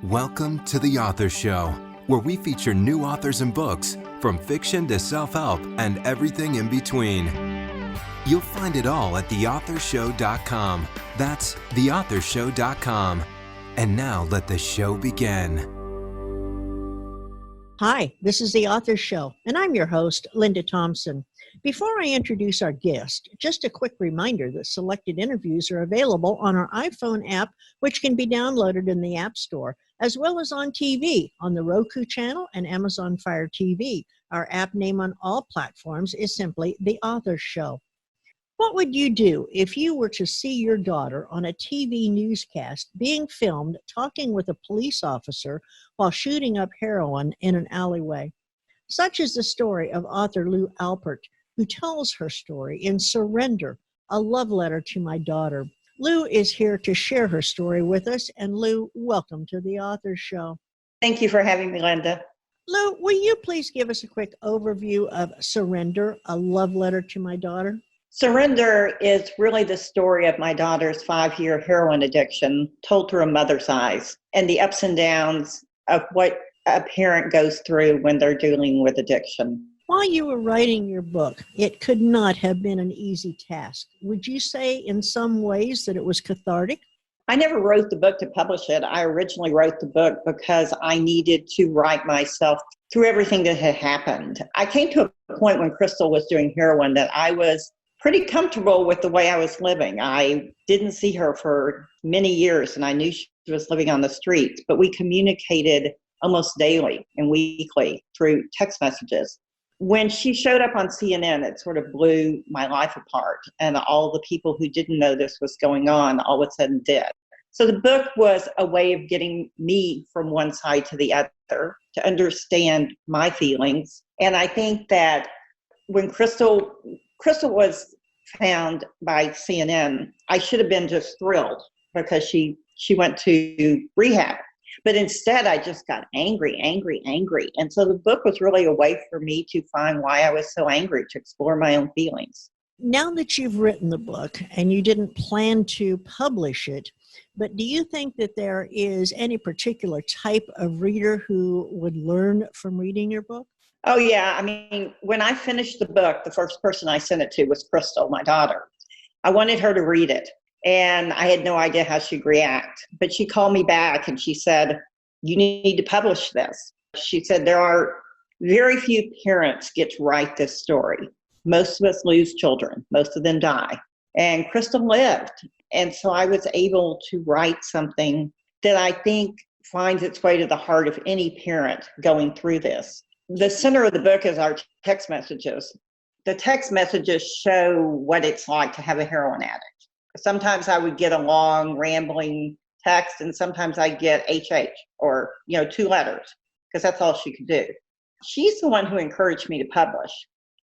Welcome to The Author Show, where we feature new authors and books, from fiction to self-help and everything in between. You'll find it all at theauthorshow.com. That's theauthorshow.com. And now let the show begin. Hi, this is The Author Show, and I'm your host, Linda Thompson. Before I introduce our guest, just a quick reminder that selected interviews are available on our iPhone app, which can be downloaded in the App Store, as well as on TV, on the Roku channel and Amazon Fire TV. Our app name on all platforms is simply The Author Show. What would you do if you were to see your daughter on a TV newscast being filmed talking with a police officer while shooting up heroin in an alleyway? Such is the story of author Alpert, who tells her story in Surrender, a love letter to my daughter. Lou is here to share her story with us, and Lou, welcome to The Author Show. Thank you for having me, Linda. Lou, will you please give us a quick overview of Surrender, a love letter to my daughter? Surrender is really the story of my daughter's 5-year heroin addiction told through a mother's eyes, and the ups and downs of what a parent goes through when they're dealing with addiction. While you were writing your book, it could not have been an easy task. Would you say in some ways that it was cathartic? I never wrote the book to publish it. I originally wrote the book because I needed to write myself through everything that had happened. I came to a point when Crystal was doing heroin that I was pretty comfortable with the way I was living. I didn't see her for many years, and I knew she was living on the streets, but we communicated almost daily and weekly through text messages. When she showed up on CNN, it sort of blew my life apart, and all the people who didn't know this was going on all of a sudden did. So the book was a way of getting me from one side to the other to understand my feelings. And I think that when Crystal was found by CNN, I should have been just thrilled because she went to rehab. But instead, I just got angry. And so the book was really a way for me to find why I was so angry, to explore my own feelings. Now that you've written the book and you didn't plan to publish it, but do you think that there is any particular type of reader who would learn from reading your book? Oh, yeah. I mean, when I finished the book, the first person I sent it to was Crystal, my daughter. I wanted her to read it, and I had no idea how she'd react. But she called me back and she said, "You need to publish this." She said, "There are very few parents get to write this story. Most of us lose children. Most of them die. And Crystal lived." And so I was able to write something that I think finds its way to the heart of any parent going through this. The center of the book is our text messages. The text messages show what it's like to have a heroin addict. Sometimes I would get a long, rambling text, and sometimes I get HH or, 2 letters, because that's all she could do. She's the one who encouraged me to publish,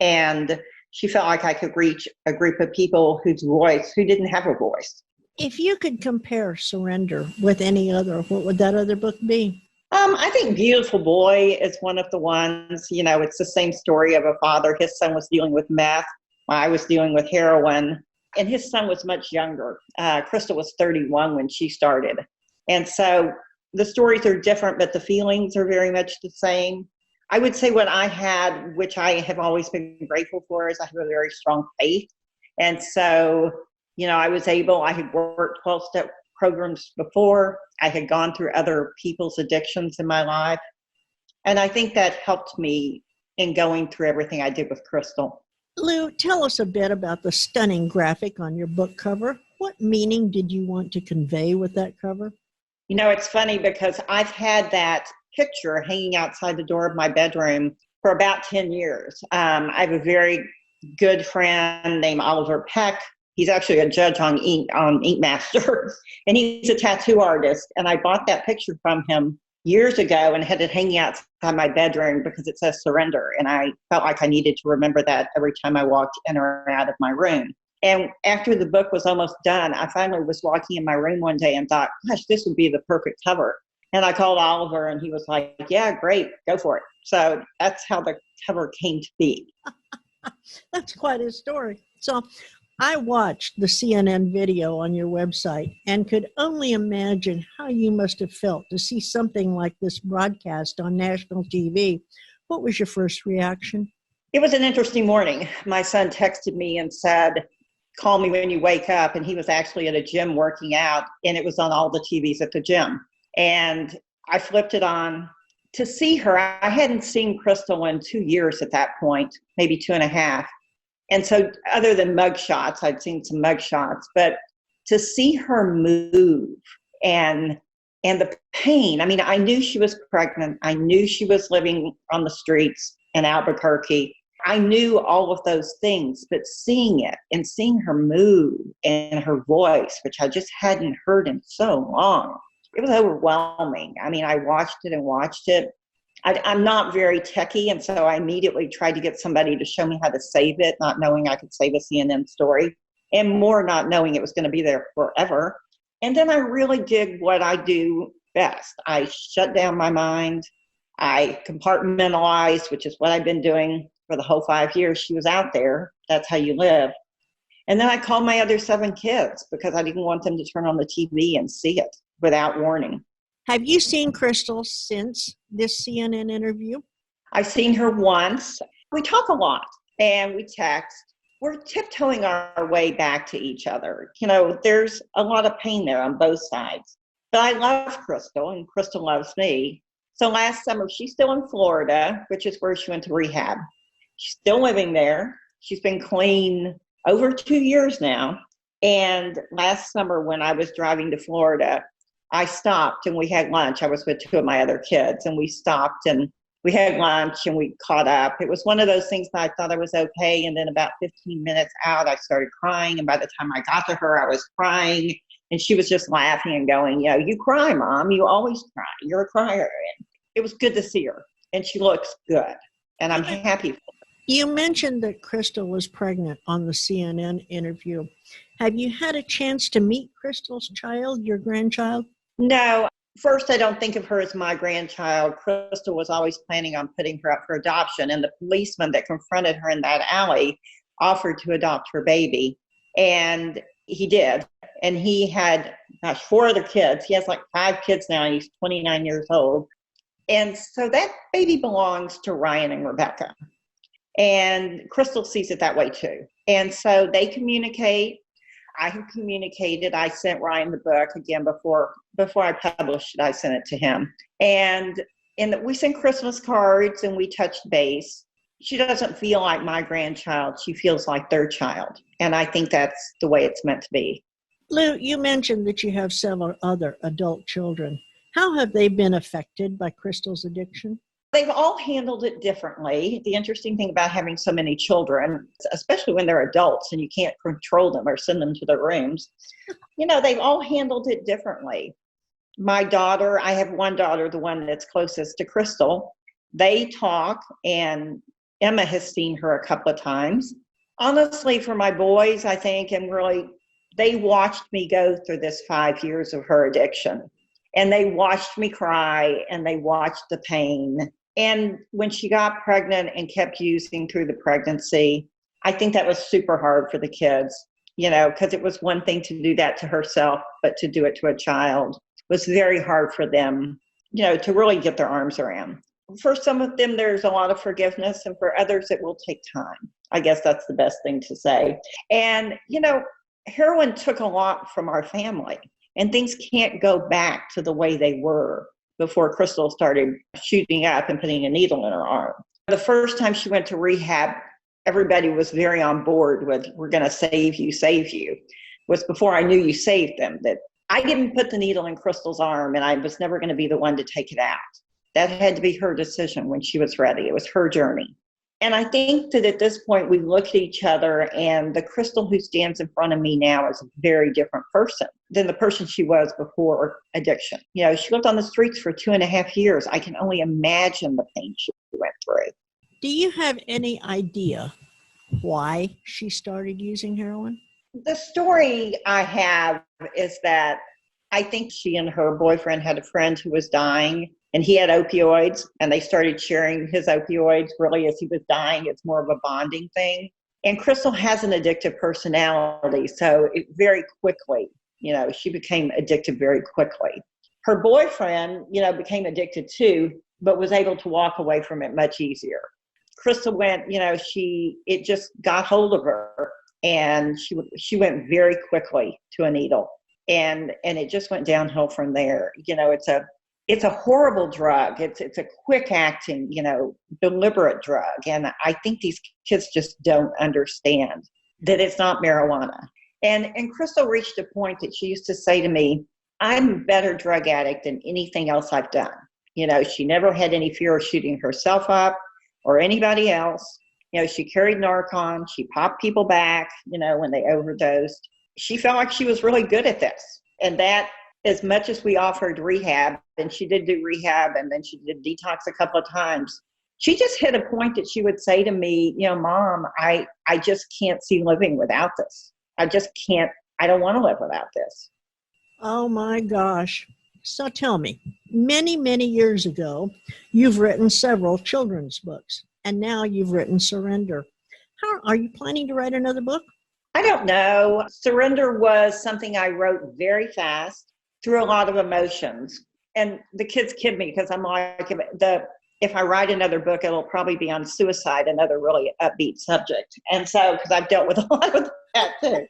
and she felt like I could reach a group of people who didn't have a voice. If you could compare Surrender with any other, what would that other book be? I think Beautiful Boy is one of the ones. It's the same story of a father. His son was dealing with meth. I was dealing with heroin, and his son was much younger. Crystal was 31 when she started. And so the stories are different, but the feelings are very much the same. I would say what I had, which I have always been grateful for, is I have a very strong faith. And so, I had worked 12-step programs before. I had gone through other people's addictions in my life. And I think that helped me in going through everything I did with Crystal. Lou, tell us a bit about the stunning graphic on your book cover. What meaning did you want to convey with that cover? It's funny because I've had that picture hanging outside the door of my bedroom for about 10 years. I have a very good friend named Oliver Peck. He's actually a judge on Ink Master, and he's a tattoo artist. And I bought that picture from him years ago and had it hanging outside my bedroom because it says Surrender. And I felt like I needed to remember that every time I walked in or out of my room. And after the book was almost done, I finally was walking in my room one day and thought, gosh, this would be the perfect cover. And I called Oliver, and he was like, "Yeah, great, go for it." So that's how the cover came to be. That's quite a story. So I watched the CNN video on your website and could only imagine how you must have felt to see something like this broadcast on national TV. What was your first reaction? It was an interesting morning. My son texted me and said, call me when you wake up. And he was actually at a gym working out, and it was on all the TVs at the gym. And I flipped it on to see her. I hadn't seen Crystal in 2 years at that point, maybe 2.5. And so other than mug shots, I'd seen some mug shots, but to see her move and the pain, I mean, I knew she was pregnant. I knew she was living on the streets in Albuquerque. I knew all of those things, but seeing it and seeing her move and her voice, which I just hadn't heard in so long, it was overwhelming. I mean, I watched it and watched it. I'm not very techie, and so I immediately tried to get somebody to show me how to save it, not knowing I could save a CNN story, and more not knowing it was going to be there forever. And then I really did what I do best. I shut down my mind. I compartmentalized, which is what I've been doing for the whole 5 years she was out there. That's how you live. And then I called my other 7 kids because I didn't want them to turn on the TV and see it without warning. Have you seen Crystal since this CNN interview? I've seen her once. We talk a lot and we text. We're tiptoeing our way back to each other. You know, there's a lot of pain there on both sides. But I love Crystal and Crystal loves me. So last summer, she's still in Florida, which is where she went to rehab. She's still living there. She's been clean over 2 years now. And last summer when I was driving to Florida, I stopped and we had lunch. I was with 2 of my other kids, and we stopped and we had lunch and we caught up. It was one of those things that I thought I was okay. And then about 15 minutes out, I started crying. And by the time I got to her, I was crying. And she was just laughing and going, you know, you cry, Mom. You always cry. You're a crier. And it was good to see her. And she looks good. And I'm happy for her. You mentioned that Crystal was pregnant on the CNN interview. Have you had a chance to meet Crystal's child, your grandchild? No. First, I don't think of her as my grandchild. Crystal was always planning on putting her up for adoption, and the policeman that confronted her in that alley offered to adopt her baby, and he did. And he had, 4 other kids. He has like 5 kids now, and he's 29 years old. And so that baby belongs to Ryan and Rebecca. And Crystal sees it that way too. And so they communicate. I have communicated. I sent Ryan the book again before I published it. I sent it to him, and we sent Christmas cards and we touched base. She doesn't feel like my grandchild. She feels like their child, and I think that's the way it's meant to be. Lou, you mentioned that you have several other adult children. How have they been affected by Crystal's addiction? They've all handled it differently. The interesting thing about having so many children, especially when they're adults and you can't control them or send them to their rooms, you know, they've all handled it differently. My daughter, I have one daughter, the one that's closest to Crystal. They talk, and Emma has seen her a couple of times. Honestly, for my boys, I think, and really, they watched me go through this 5 years of her addiction. And they watched me cry, and they watched the pain. And when she got pregnant and kept using through the pregnancy, I think that was super hard for the kids, you know, because it was one thing to do that to herself, but to do it to a child was very hard for them, you know, to really get their arms around. For some of them, there's a lot of forgiveness, and for others, it will take time. I guess that's the best thing to say. And, you know, heroin took a lot from our family, and things can't go back to the way they were before Crystal started shooting up and putting a needle in her arm. The first time she went to rehab, everybody was very on board with, we're going to save you. It was before I knew you saved them, that I didn't put the needle in Crystal's arm, and I was never going to be the one to take it out. That had to be her decision when she was ready. It was her journey. And I think that at this point, we look at each other, and the Crystal who stands in front of me now is a very different person than the person she was before addiction. You know, she lived on the streets for 2.5 years. I can only imagine the pain she went through. Do you have any idea why she started using heroin? The story I have is that I think she and her boyfriend had a friend who was dying, and he had opioids, and they started sharing his opioids really as he was dying. It's more of a bonding thing. And Crystal has an addictive personality, so it very quickly, she became addicted very quickly. Her boyfriend, became addicted too, but was able to walk away from it much easier. Crystal went, it just got hold of her, and she went very quickly to a needle, and it just went downhill from there. It's a horrible drug. It's a quick acting, deliberate drug. And I think these kids just don't understand that it's not marijuana. And Crystal reached a point that she used to say to me, I'm a better drug addict than anything else I've done. She never had any fear of shooting herself up or anybody else. She carried Narcan. She popped people back, when they overdosed. She felt like she was really good at this. And that, as much as we offered rehab, and she did do rehab, and then she did detox a couple of times, she just hit a point that she would say to me, Mom, I just can't see living without this. I just can't, I don't want to live without this. Oh my gosh. So tell me, many, many years ago, you've written several children's books, and now you've written Surrender. How are you planning to write another book? I don't know. Surrender was something I wrote very fast through a lot of emotions. And the kids kid me because I'm like, if I write another book, it'll probably be on suicide, another really upbeat subject. And so, because I've dealt with a lot of that too.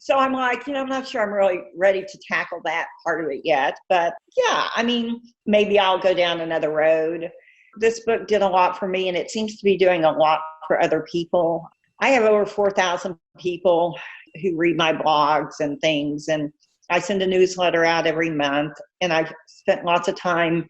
So I'm like, I'm not sure I'm really ready to tackle that part of it yet. But yeah, maybe I'll go down another road. This book did a lot for me, and it seems to be doing a lot for other people. I have over 4,000 people who read my blogs and things, and I send a newsletter out every month, and I've spent lots of time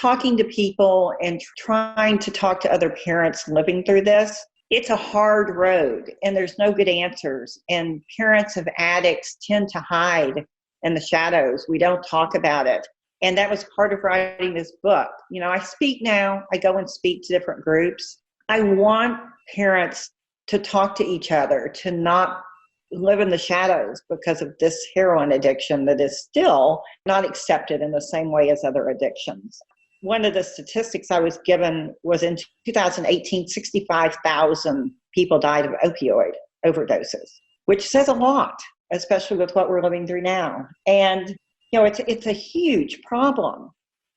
talking to people and trying to talk to other parents living through this. It's a hard road, and there's no good answers. And parents of addicts tend to hide in the shadows. We don't talk about it. And that was part of writing this book. I speak now. I go and speak to different groups. I want parents to talk to each other, to not live in the shadows because of this heroin addiction that is still not accepted in the same way as other addictions. One of the statistics I was given was in 2018, 65,000 people died of opioid overdoses, which says a lot, especially with what we're living through now. And, it's a huge problem.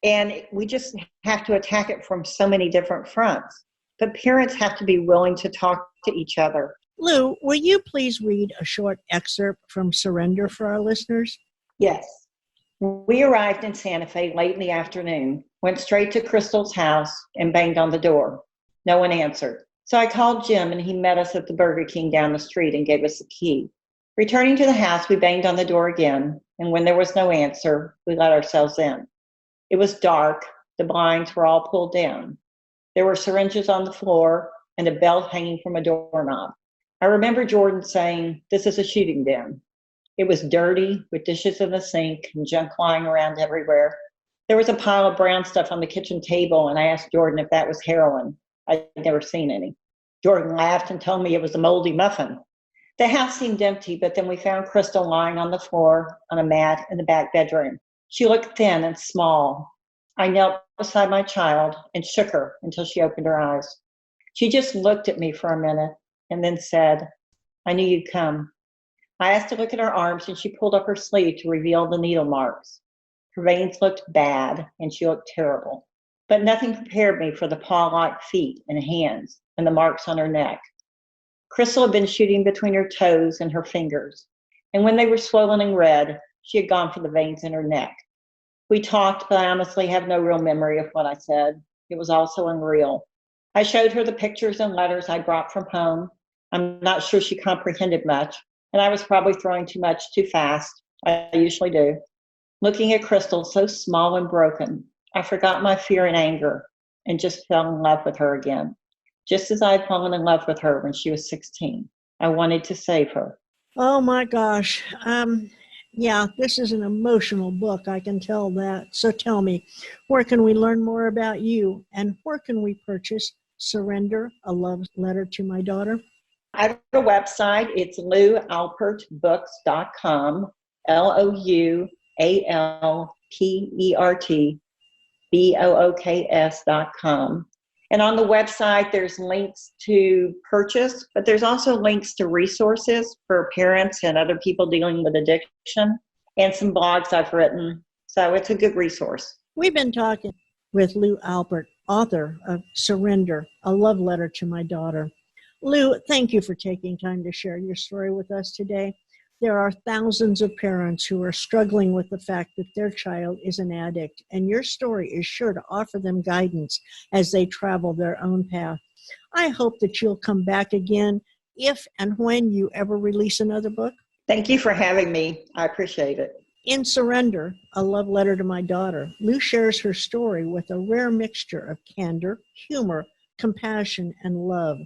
And we just have to attack it from so many different fronts. But parents have to be willing to talk to each other. Lou, will you please read a short excerpt from Surrender for our listeners? Yes. We arrived in Santa Fe late in the afternoon, went straight to Crystal's house and banged on the door. No one answered. So I called Jim, and he met us at the Burger King down the street and gave us a key. Returning to the house, we banged on the door again, and when there was no answer, we let ourselves in. It was dark. The blinds were all pulled down. There were syringes on the floor and a belt hanging from a doorknob. I remember Jordan saying, "This is a shooting den." It was dirty, with dishes in the sink and junk lying around everywhere. There was a pile of brown stuff on the kitchen table, and I asked Jordan if that was heroin. I'd never seen any. Jordan laughed and told me it was a moldy muffin. The house seemed empty, but then we found Crystal lying on the floor on a mat in the back bedroom. She looked thin and small. I knelt beside my child and shook her until she opened her eyes. She just looked at me for a minute and then said, "I knew you'd come." I asked her to look at her arms, and she pulled up her sleeve to reveal the needle marks. Her veins looked bad, and she looked terrible. But nothing prepared me for the paw-like feet and hands and the marks on her neck. Crystal had been shooting between her toes and her fingers, and when they were swollen and red, she had gone for the veins in her neck. We talked, but I honestly have no real memory of what I said. It was all so unreal. I showed her the pictures and letters I brought from home. I'm not sure she comprehended much, and I was probably throwing too much too fast. I usually do. Looking at Crystal, so small and broken, I forgot my fear and anger and just fell in love with her again, just as I had fallen in love with her when she was 16. I wanted to save her. Oh my gosh. Yeah, this is an emotional book. I can tell that. So tell me, where can we learn more about you, and where can we purchase Surrender, a love letter to my daughter? I have a website. It's loualpertbooks.com, LOUALPERTBOOKS.com. And on the website, there's links to purchase, but there's also links to resources for parents and other people dealing with addiction, and some blogs I've written. So it's a good resource. We've been talking with Lou Alpert, author of Surrender, a love letter to my daughter. Lou, thank you for taking time to share your story with us today. There are thousands of parents who are struggling with the fact that their child is an addict, and your story is sure to offer them guidance as they travel their own path. I hope that you'll come back again if and when you ever release another book. Thank you for having me. I appreciate it. In Surrender, a love letter to my daughter, Lou shares her story with a rare mixture of candor, humor, compassion, and love.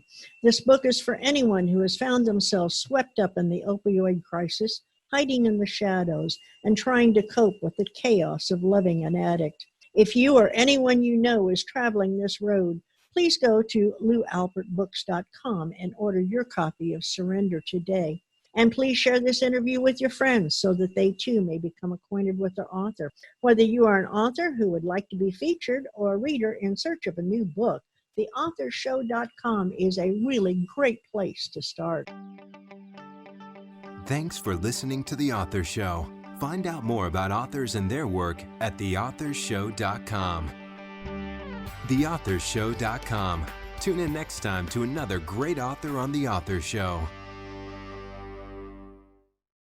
This book is for anyone who has found themselves swept up in the opioid crisis, hiding in the shadows, and trying to cope with the chaos of loving an addict. If you or anyone you know is traveling this road, please go to loualpertbooks.com and order your copy of Surrender today. And please share this interview with your friends so that they too may become acquainted with the author. Whether you are an author who would like to be featured or a reader in search of a new book, theauthorshow.com is a really great place to start. Thanks for listening to The Author Show. Find out more about authors and their work at theauthorshow.com. Theauthorshow.com. Tune in next time to another great author on The Author Show.